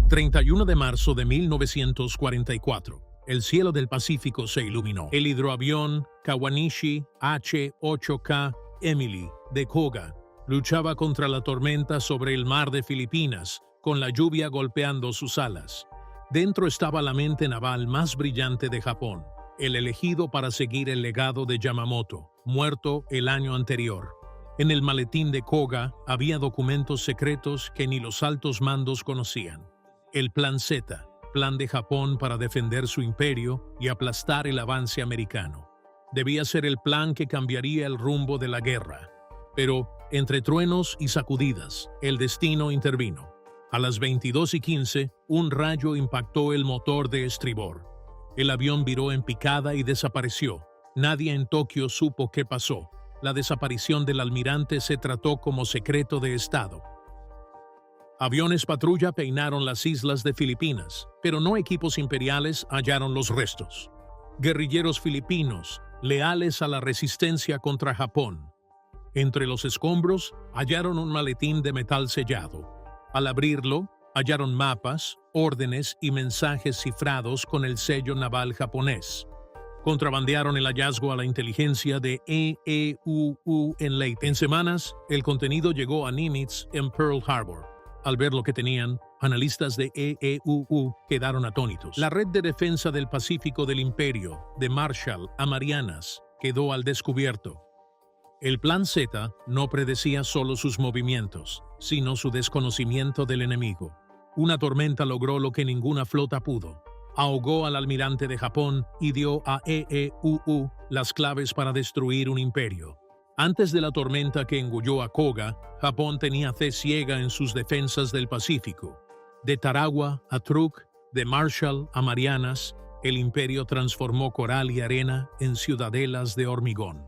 31 de marzo de 1944. El cielo del Pacífico se iluminó. El hidroavión Kawanishi H-8K Emily de Koga luchaba contra la tormenta sobre el mar de Filipinas, con la lluvia golpeando sus alas. Dentro estaba la mente naval más brillante de Japón, el elegido para seguir el legado de Yamamoto, muerto el año anterior. En el maletín de Koga había documentos secretos que ni los altos mandos conocían. El Plan Z, plan de Japón para defender su imperio y aplastar el avance americano. Debía ser el plan que cambiaría el rumbo de la guerra. Pero, entre truenos y sacudidas, el destino intervino. A las 22:15, un rayo impactó el motor de estribor. El avión viró en picada y desapareció. Nadie en Tokio supo qué pasó. La desaparición del almirante se trató como secreto de Estado. Aviones patrulla peinaron las islas de Filipinas, pero no equipos imperiales hallaron los restos. Guerrilleros filipinos, leales a la resistencia contra Japón. Entre los escombros hallaron un maletín de metal sellado. Al abrirlo, hallaron mapas, órdenes y mensajes cifrados con el sello naval japonés. Contrabandearon el hallazgo a la inteligencia de EEUU en Leyte. En semanas, el contenido llegó a Nimitz en Pearl Harbor. Al ver lo que tenían, analistas de EEUU quedaron atónitos. La red de defensa del Pacífico del Imperio, de Marshall a Marianas, quedó al descubierto. El Plan Z no predecía solo sus movimientos, sino su desconocimiento del enemigo. Una tormenta logró lo que ninguna flota pudo. Ahogó al almirante de Japón y dio a EEUU las claves para destruir un imperio. Antes de la tormenta que engulló a Koga, Japón tenía fe ciega en sus defensas del Pacífico. De Tarawa a Truk, de Marshall a Marianas, el imperio transformó coral y arena en ciudadelas de hormigón.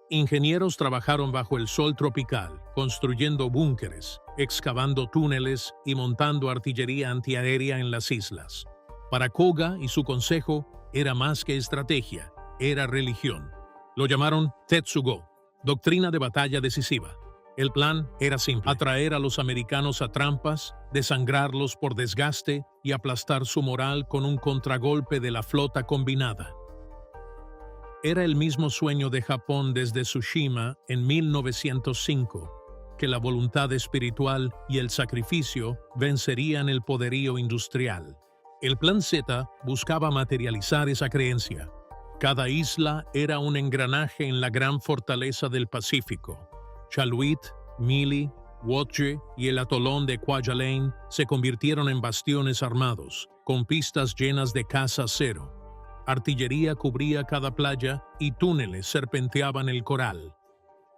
Ingenieros trabajaron bajo el sol tropical, construyendo búnkeres, excavando túneles y montando artillería antiaérea en las islas. Para Koga y su consejo era más que estrategia, era religión. Lo llamaron Tetsugo, doctrina de batalla decisiva. El plan era simple: atraer a los americanos a trampas, desangrarlos por desgaste y aplastar su moral con un contragolpe de la flota combinada. Era el mismo sueño de Japón desde Tsushima en 1905, que la voluntad espiritual y el sacrificio vencerían el poderío industrial. El Plan Z buscaba materializar esa creencia. Cada isla era un engranaje en la gran fortaleza del Pacífico. Chaluit, Mili, Wotje y el atolón de Kwajalein se convirtieron en bastiones armados, con pistas llenas de caza cero. Artillería cubría cada playa y túneles serpenteaban el coral.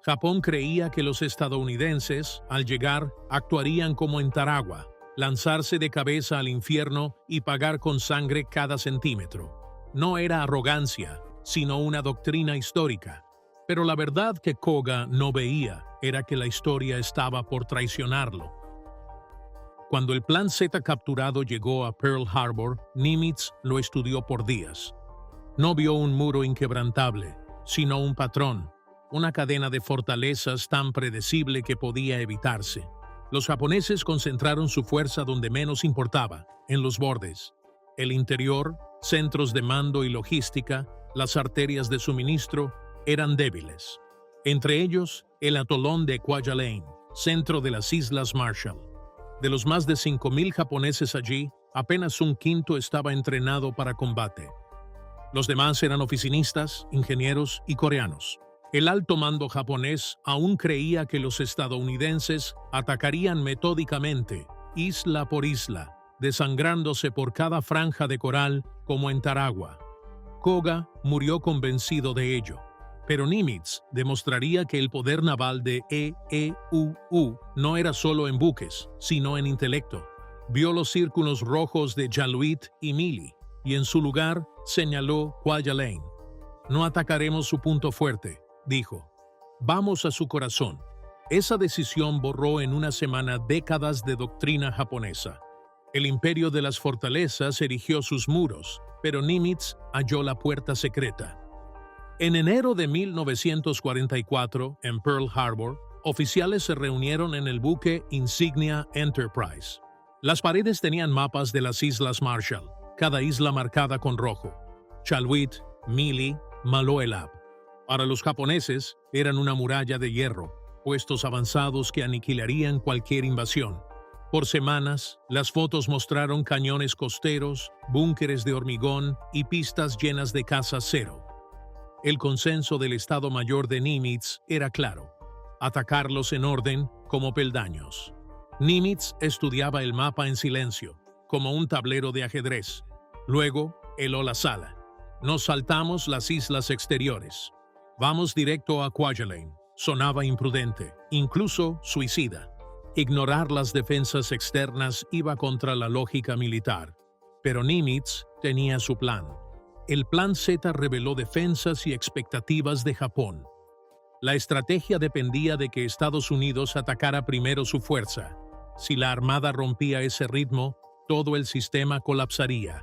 Japón creía que los estadounidenses, al llegar, actuarían como en Tarawa, lanzarse de cabeza al infierno y pagar con sangre cada centímetro. No era arrogancia, sino una doctrina histórica. Pero la verdad que Koga no veía era que la historia estaba por traicionarlo. Cuando el Plan Z capturado llegó a Pearl Harbor, Nimitz lo estudió por días. No vio un muro inquebrantable, sino un patrón, una cadena de fortalezas tan predecible que podía evitarse. Los japoneses concentraron su fuerza donde menos importaba, en los bordes. El interior, centros de mando y logística, las arterias de suministro, eran débiles. Entre ellos, el atolón de Kwajalein, centro de las Islas Marshall. De los más de 5,000 japoneses allí, apenas un quinto estaba entrenado para combate. Los demás eran oficinistas, ingenieros y coreanos. El alto mando japonés aún creía que los estadounidenses atacarían metódicamente, isla por isla, desangrándose por cada franja de coral como en Tarawa. Koga murió convencido de ello, pero Nimitz demostraría que el poder naval de EEUU no era solo en buques, sino en intelecto. Vio los círculos rojos de Chaluit y Mili, y en su lugar señaló Kwajalein. No atacaremos su punto fuerte, dijo. Vamos a su corazón. Esa decisión borró en una semana décadas de doctrina japonesa. El imperio de las fortalezas erigió sus muros, pero Nimitz halló la puerta secreta. En enero de 1944, en Pearl Harbor, oficiales se reunieron en el buque Insignia Enterprise. Las paredes tenían mapas de las Islas Marshall, cada isla marcada con rojo: Chalwit, Mili, Maloelap. Para los japoneses, eran una muralla de hierro, puestos avanzados que aniquilarían cualquier invasión. Por semanas, las fotos mostraron cañones costeros, búnkeres de hormigón y pistas llenas de caza cero. El consenso del Estado Mayor de Nimitz era claro: atacarlos en orden, como peldaños. Nimitz estudiaba el mapa en silencio, como un tablero de ajedrez. Luego, heló la sala. Nos saltamos las islas exteriores. Vamos directo a Kwajalein. Sonaba imprudente, incluso suicida. Ignorar las defensas externas iba contra la lógica militar. Pero Nimitz tenía su plan. El Plan Z reveló defensas y expectativas de Japón. La estrategia dependía de que Estados Unidos atacara primero su fuerza. Si la Armada rompía ese ritmo, todo el sistema colapsaría.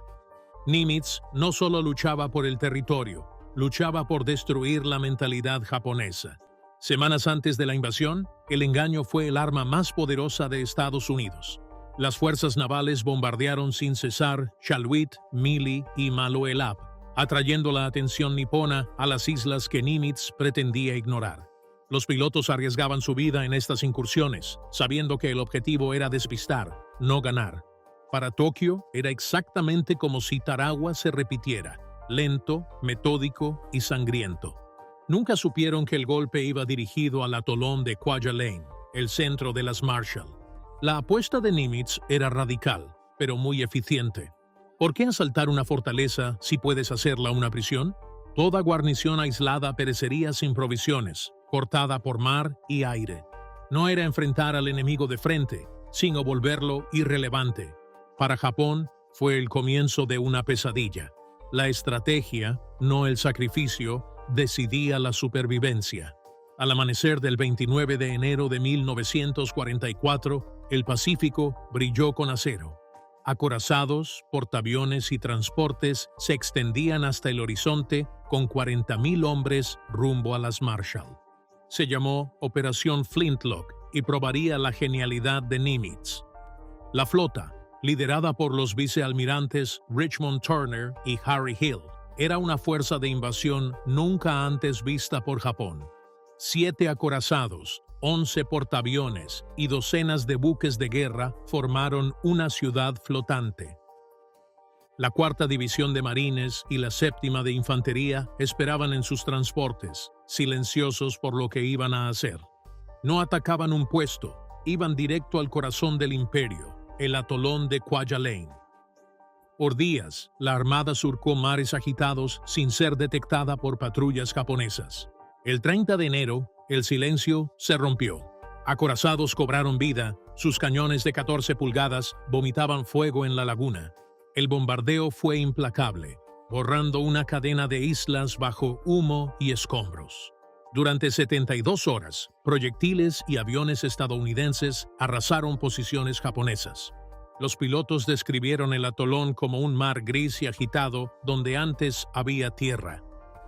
Nimitz no solo luchaba por el territorio, luchaba por destruir la mentalidad japonesa. Semanas antes de la invasión, el engaño fue el arma más poderosa de Estados Unidos. Las fuerzas navales bombardearon sin cesar Chalwit, Mili y Maloelap, atrayendo la atención nipona a las islas que Nimitz pretendía ignorar. Los pilotos arriesgaban su vida en estas incursiones, sabiendo que el objetivo era despistar, no ganar. Para Tokio era exactamente como si Tarawa se repitiera: lento, metódico y sangriento. Nunca supieron que el golpe iba dirigido al atolón de Kwajalein, el centro de las Marshall. La apuesta de Nimitz era radical, pero muy eficiente. ¿Por qué asaltar una fortaleza si puedes hacerla una prisión? Toda guarnición aislada perecería sin provisiones, cortada por mar y aire. No era enfrentar al enemigo de frente, sino volverlo irrelevante. Para Japón fue el comienzo de una pesadilla. La estrategia, no el sacrificio, decidía la supervivencia. Al amanecer del 29 de enero de 1944, el Pacífico brilló con acero. Acorazados, portaaviones y transportes se extendían hasta el horizonte con 40.000 hombres rumbo a las Marshall. Se llamó Operación Flintlock y probaría la genialidad de Nimitz. La flota, liderada por los vicealmirantes Richmond Turner y Harry Hill, era una fuerza de invasión nunca antes vista por Japón. 7 acorazados, 11 portaaviones y docenas de buques de guerra formaron una ciudad flotante. La 4ª División de Marines y la 7ª de Infantería esperaban en sus transportes, silenciosos por lo que iban a hacer. No atacaban un puesto, iban directo al corazón del imperio, el atolón de Kwajalein. Por días, la Armada surcó mares agitados sin ser detectada por patrullas japonesas. El 30 de enero, el silencio se rompió. Acorazados cobraron vida, sus cañones de 14 pulgadas vomitaban fuego en la laguna. El bombardeo fue implacable, borrando una cadena de islas bajo humo y escombros. Durante 72 horas, proyectiles y aviones estadounidenses arrasaron posiciones japonesas. Los pilotos describieron el atolón como un mar gris y agitado donde antes había tierra.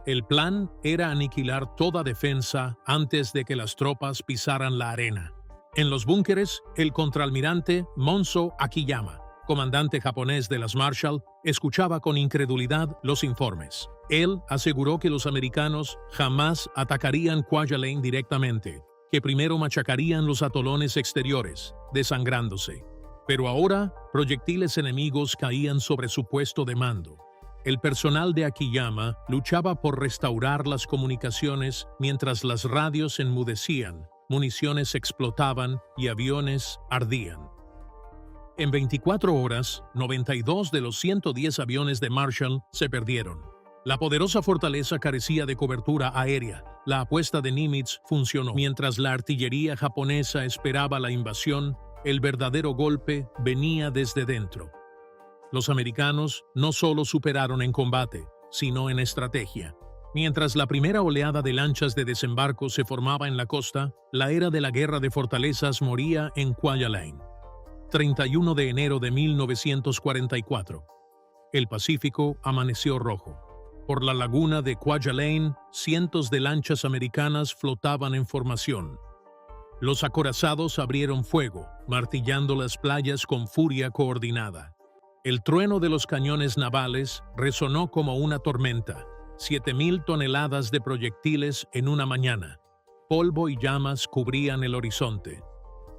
El plan era aniquilar toda defensa antes de que las tropas pisaran la arena. En los búnkeres, el contraalmirante Monzo Akiyama, comandante japonés de las Marshall, escuchaba con incredulidad los informes. Él aseguró que los americanos jamás atacarían Kwajalein directamente, que primero machacarían los atolones exteriores, desangrándose. Pero ahora, proyectiles enemigos caían sobre su puesto de mando. El personal de Akiyama luchaba por restaurar las comunicaciones mientras las radios enmudecían, municiones explotaban y aviones ardían. En 24 horas, 92 de los 110 aviones de Marshall se perdieron. La poderosa fortaleza carecía de cobertura aérea. La apuesta de Nimitz funcionó. Mientras la artillería japonesa esperaba la invasión, el verdadero golpe venía desde dentro. Los americanos no solo superaron en combate, sino en estrategia. Mientras la primera oleada de lanchas de desembarco se formaba en la costa, la era de la guerra de fortalezas moría en Kwajalein. 31 de enero de 1944. El Pacífico amaneció rojo. Por la laguna de Kwajalein, cientos de lanchas americanas flotaban en formación. Los acorazados abrieron fuego, martillando las playas con furia coordinada. El trueno de los cañones navales resonó como una tormenta. 7.000 toneladas de proyectiles en una mañana. Polvo y llamas cubrían el horizonte.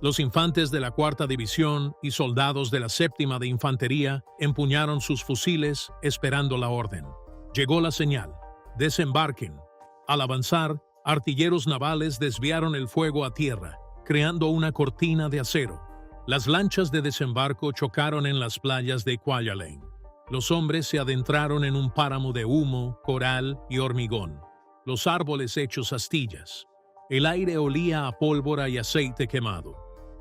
Los infantes de la 4ª División y soldados de la 7ª de Infantería empuñaron sus fusiles esperando la orden. Llegó la señal. Desembarquen. Al avanzar, artilleros navales desviaron el fuego a tierra, creando una cortina de acero. Las lanchas de desembarco chocaron en las playas de Kwajalein. Los hombres se adentraron en un páramo de humo, coral y hormigón. Los árboles hechos astillas. El aire olía a pólvora y aceite quemado.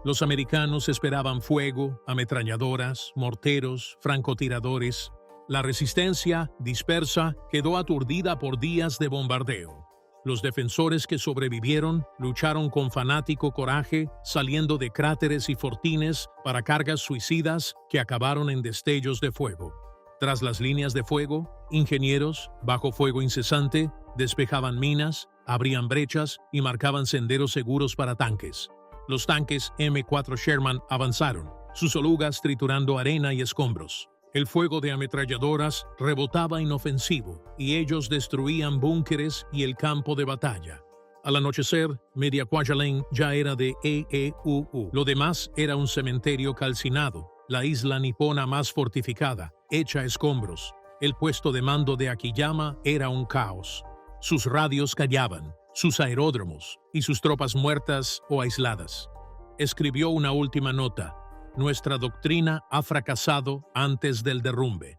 Los americanos esperaban fuego, ametralladoras, morteros, francotiradores. La resistencia, dispersa, quedó aturdida por días de bombardeo. Los defensores que sobrevivieron lucharon con fanático coraje, saliendo de cráteres y fortines para cargas suicidas que acabaron en destellos de fuego. Tras las líneas de fuego, ingenieros, bajo fuego incesante, despejaban minas, abrían brechas y marcaban senderos seguros para tanques. Los tanques M4 Sherman avanzaron, sus orugas triturando arena y escombros. El fuego de ametralladoras rebotaba inofensivo y ellos destruían búnkeres y el campo de batalla. Al anochecer, media Kwajalein ya era de EEUU. Lo demás era un cementerio calcinado, la isla nipona más fortificada, hecha escombros. El puesto de mando de Akiyama era un caos. Sus radios callaban, sus aeródromos y sus tropas muertas o aisladas. Escribió una última nota. Nuestra doctrina ha fracasado antes del derrumbe.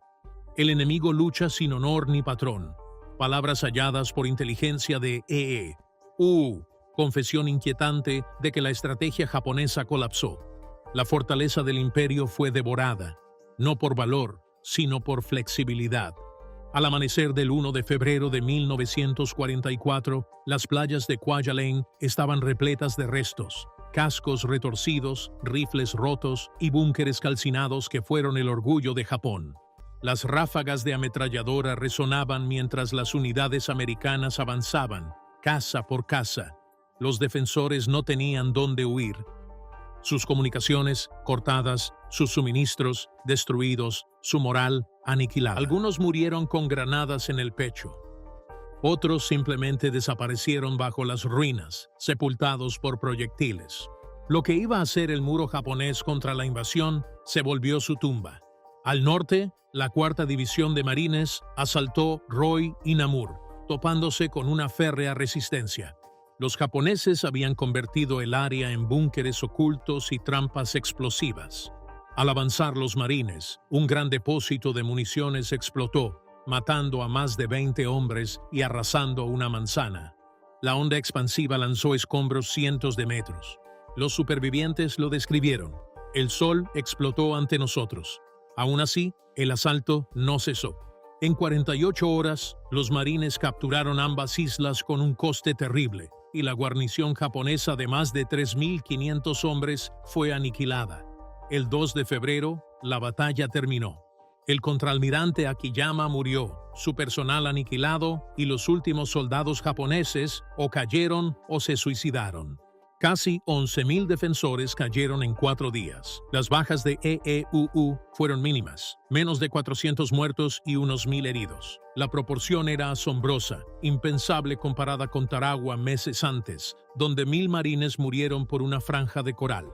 El enemigo lucha sin honor ni patrón. Palabras halladas por inteligencia de EE. Confesión inquietante de que la estrategia japonesa colapsó. La fortaleza del imperio fue devorada, no por valor, sino por flexibilidad. Al amanecer del 1 de febrero de 1944, las playas de Kwajalein estaban repletas de restos, cascos retorcidos, rifles rotos y búnkeres calcinados que fueron el orgullo de Japón. Las ráfagas de ametralladora resonaban mientras las unidades americanas avanzaban, casa por casa. Los defensores no tenían dónde huir. Sus comunicaciones cortadas, sus suministros destruidos, su moral aniquilada. Algunos murieron con granadas en el pecho. Otros simplemente desaparecieron bajo las ruinas, sepultados por proyectiles. Lo que iba a ser el muro japonés contra la invasión se volvió su tumba. Al norte, la 4ª División de Marines asaltó Roy y Namur, topándose con una férrea resistencia. Los japoneses habían convertido el área en búnkeres ocultos y trampas explosivas. Al avanzar los marines, un gran depósito de municiones explotó, matando a más de 20 hombres y arrasando una manzana. La onda expansiva lanzó escombros cientos de metros. Los supervivientes lo describieron. El sol explotó ante nosotros. Aún así, el asalto no cesó. En 48 horas, los marines capturaron ambas islas con un coste terrible, y la guarnición japonesa de más de 3.500 hombres fue aniquilada. El 2 de febrero, la batalla terminó. El contraalmirante Akiyama murió, su personal aniquilado y los últimos soldados japoneses o cayeron o se suicidaron. Casi 11.000 defensores cayeron en 4 días. Las bajas de EEUU fueron mínimas, menos de 400 muertos y unos 1.000 heridos. La proporción era asombrosa, impensable comparada con Tarawa meses antes, donde 1.000 marines murieron por una franja de coral.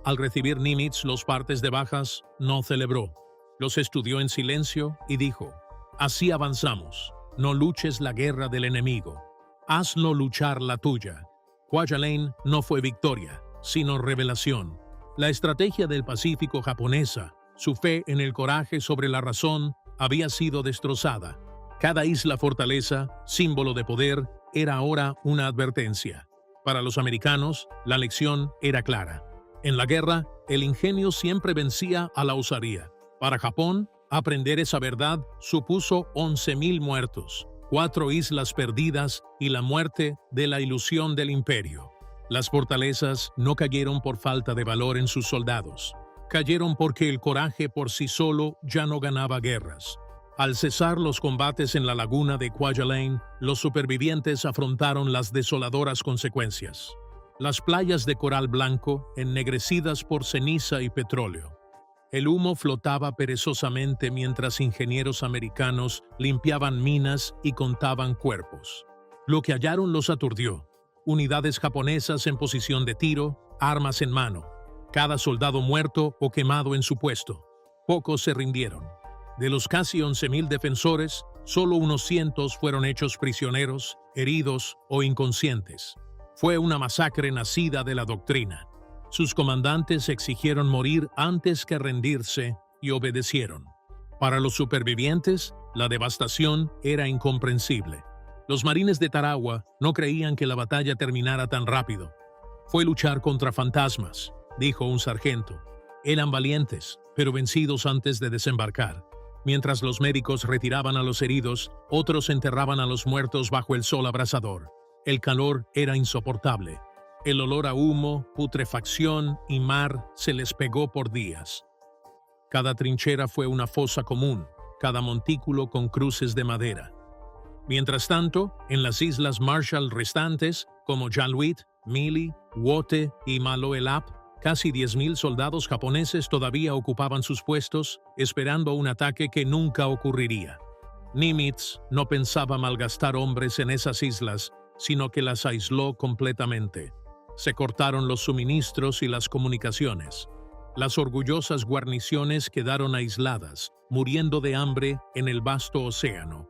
Al recibir Nimitz los partes de bajas, no celebró. Los estudió en silencio y dijo: «Así avanzamos. No luches la guerra del enemigo. Hazlo luchar la tuya». Kwajalein no fue victoria, sino revelación. La estrategia del Pacífico japonesa, su fe en el coraje sobre la razón, había sido destrozada. Cada isla fortaleza, símbolo de poder, era ahora una advertencia. Para los americanos, la lección era clara. En la guerra, el ingenio siempre vencía a la osadía. Para Japón, aprender esa verdad supuso 11.000 muertos. 4 islas perdidas y la muerte de la ilusión del imperio. Las fortalezas no cayeron por falta de valor en sus soldados. Cayeron porque el coraje por sí solo ya no ganaba guerras. Al cesar los combates en la laguna de Kwajalein, los supervivientes afrontaron las desoladoras consecuencias. Las playas de coral blanco, ennegrecidas por ceniza y petróleo. El humo flotaba perezosamente mientras ingenieros americanos limpiaban minas y contaban cuerpos. Lo que hallaron los aturdió. Unidades japonesas en posición de tiro, armas en mano. Cada soldado muerto o quemado en su puesto. Pocos se rindieron. De los casi 11.000 defensores, solo unos cientos fueron hechos prisioneros, heridos o inconscientes. Fue una masacre nacida de la doctrina. Sus comandantes exigieron morir antes que rendirse y obedecieron. Para los supervivientes, la devastación era incomprensible. Los marines de Tarawa no creían que la batalla terminara tan rápido. Fue luchar contra fantasmas, dijo un sargento. Eran valientes, pero vencidos antes de desembarcar. Mientras los médicos retiraban a los heridos, otros enterraban a los muertos bajo el sol abrasador. El calor era insoportable. El olor a humo, putrefacción y mar se les pegó por días. Cada trinchera fue una fosa común, cada montículo con cruces de madera. Mientras tanto, en las islas Marshall restantes, como Jaluit, Mili, Wote y Maloelap, casi 10.000 soldados japoneses todavía ocupaban sus puestos, esperando un ataque que nunca ocurriría. Nimitz no pensaba malgastar hombres en esas islas, sino que las aisló completamente. Se cortaron los suministros y las comunicaciones. Las orgullosas guarniciones quedaron aisladas, muriendo de hambre en el vasto océano.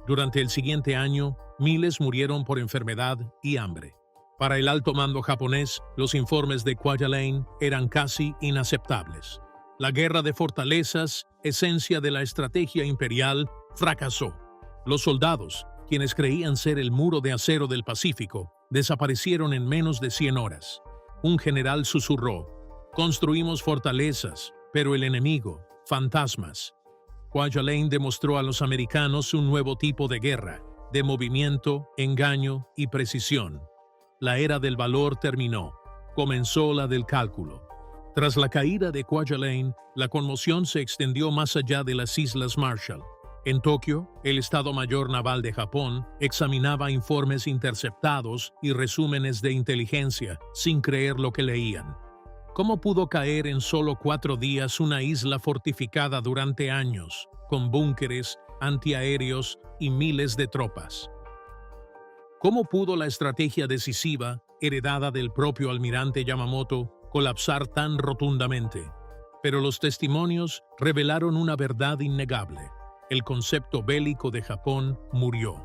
Durante el siguiente año, miles murieron por enfermedad y hambre. Para el alto mando japonés, los informes de Kwajalein eran casi inaceptables. La guerra de fortalezas, esencia de la estrategia imperial, fracasó. Los soldados, quienes creían ser el muro de acero del Pacífico, desaparecieron en menos de 100 horas. Un general susurró: «Construimos fortalezas, pero el enemigo, fantasmas». Kwajalein demostró a los americanos un nuevo tipo de guerra, de movimiento, engaño y precisión. La era del valor terminó. Comenzó la del cálculo. Tras la caída de Kwajalein, la conmoción se extendió más allá de las Islas Marshall. En Tokio, el Estado Mayor Naval de Japón examinaba informes interceptados y resúmenes de inteligencia sin creer lo que leían. ¿Cómo pudo caer en solo 4 días una isla fortificada durante años, con búnkeres, antiaéreos y miles de tropas? ¿Cómo pudo la estrategia decisiva, heredada del propio almirante Yamamoto, colapsar tan rotundamente? Pero los testimonios revelaron una verdad innegable. El concepto bélico de Japón murió.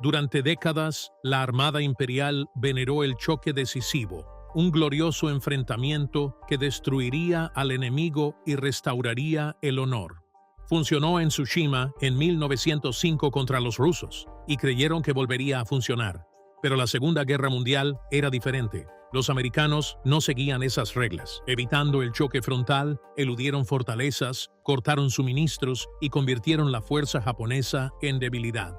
Durante décadas, la Armada Imperial veneró el choque decisivo, un glorioso enfrentamiento que destruiría al enemigo y restauraría el honor. Funcionó en Tsushima en 1905 contra los rusos, y creyeron que volvería a funcionar. Pero la Segunda Guerra Mundial era diferente. Los americanos no seguían esas reglas. Evitando el choque frontal, eludieron fortalezas, cortaron suministros y convirtieron la fuerza japonesa en debilidad.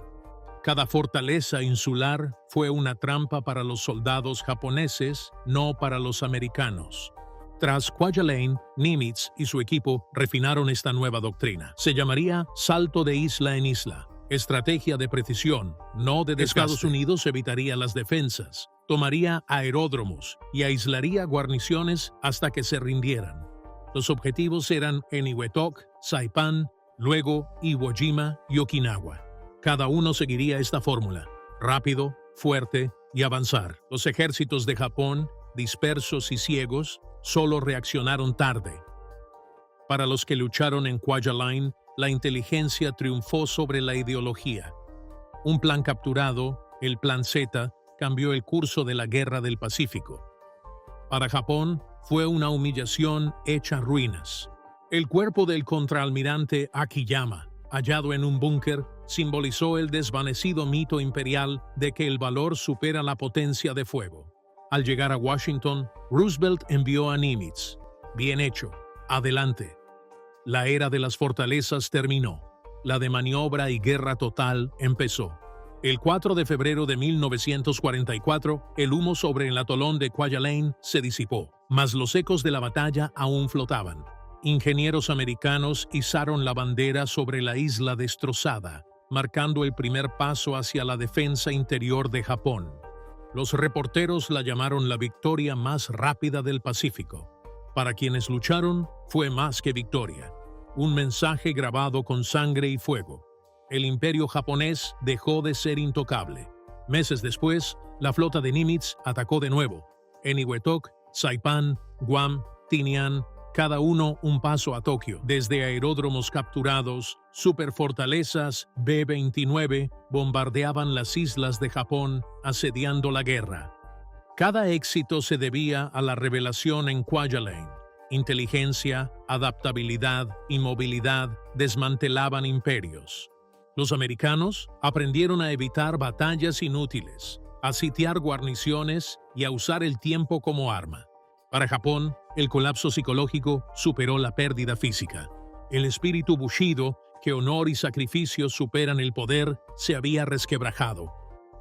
Cada fortaleza insular fue una trampa para los soldados japoneses, no para los americanos. Tras Kwajalein, Nimitz y su equipo refinaron esta nueva doctrina. Se llamaría salto de isla en isla. Estrategia de precisión, no de desgaste. Estados Unidos evitaría las defensas, tomaría aeródromos y aislaría guarniciones hasta que se rindieran. Los objetivos eran Eniwetok, Saipan, luego Iwo Jima y Okinawa. Cada uno seguiría esta fórmula: rápido, fuerte y avanzar. Los ejércitos de Japón, dispersos y ciegos, solo reaccionaron tarde. Para los que lucharon en Kwajalein, la inteligencia triunfó sobre la ideología. Un plan capturado, el Plan Z, cambió el curso de la Guerra del Pacífico. Para Japón, fue una humillación hecha ruinas. El cuerpo del contraalmirante Akiyama, hallado en un búnker, simbolizó el desvanecido mito imperial de que el valor supera la potencia de fuego. Al llegar a Washington, Roosevelt envió a Nimitz: «Bien hecho, adelante». La era de las fortalezas terminó. La de maniobra y guerra total empezó. El 4 de febrero de 1944, el humo sobre el atolón de Kwajalein se disipó, mas los ecos de la batalla aún flotaban. Ingenieros americanos izaron la bandera sobre la isla destrozada, marcando el primer paso hacia la defensa interior de Japón. Los reporteros la llamaron la victoria más rápida del Pacífico. Para quienes lucharon, fue más que victoria. Un mensaje grabado con sangre y fuego. El imperio japonés dejó de ser intocable. Meses después, la flota de Nimitz atacó de nuevo. Eniwetok, Saipan, Guam, Tinian, cada uno un paso a Tokio. Desde aeródromos capturados, superfortalezas B-29 bombardeaban las islas de Japón, asediando la guerra. Cada éxito se debía a la revelación en Kwajalein. Inteligencia, adaptabilidad y movilidad desmantelaban imperios. Los americanos aprendieron a evitar batallas inútiles, a sitiar guarniciones y a usar el tiempo como arma. Para Japón, el colapso psicológico superó la pérdida física. El espíritu Bushido, que honor y sacrificio superan el poder, se había resquebrajado.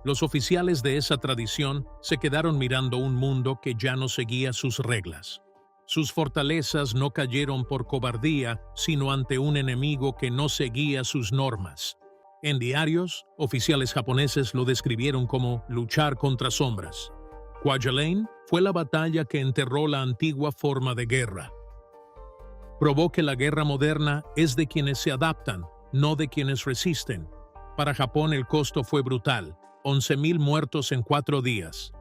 Los oficiales de esa tradición se quedaron mirando un mundo que ya no seguía sus reglas. Sus fortalezas no cayeron por cobardía, sino ante un enemigo que no seguía sus normas. En diarios, oficiales japoneses lo describieron como luchar contra sombras. Kwajalein fue la batalla que enterró la antigua forma de guerra. Probó que la guerra moderna es de quienes se adaptan, no de quienes resisten. Para Japón el costo fue brutal, 11.000 muertos en 4 días.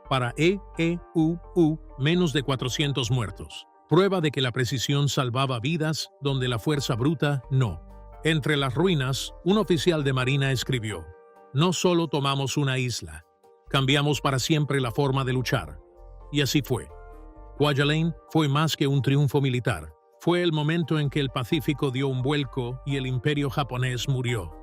Para EEUU, menos de 400 muertos. Prueba de que la precisión salvaba vidas donde la fuerza bruta no. Entre las ruinas, un oficial de marina escribió: "No solo tomamos una isla, cambiamos para siempre la forma de luchar". Y así fue. Kwajalein fue más que un triunfo militar. Fue el momento en que el Pacífico dio un vuelco y el imperio japonés murió.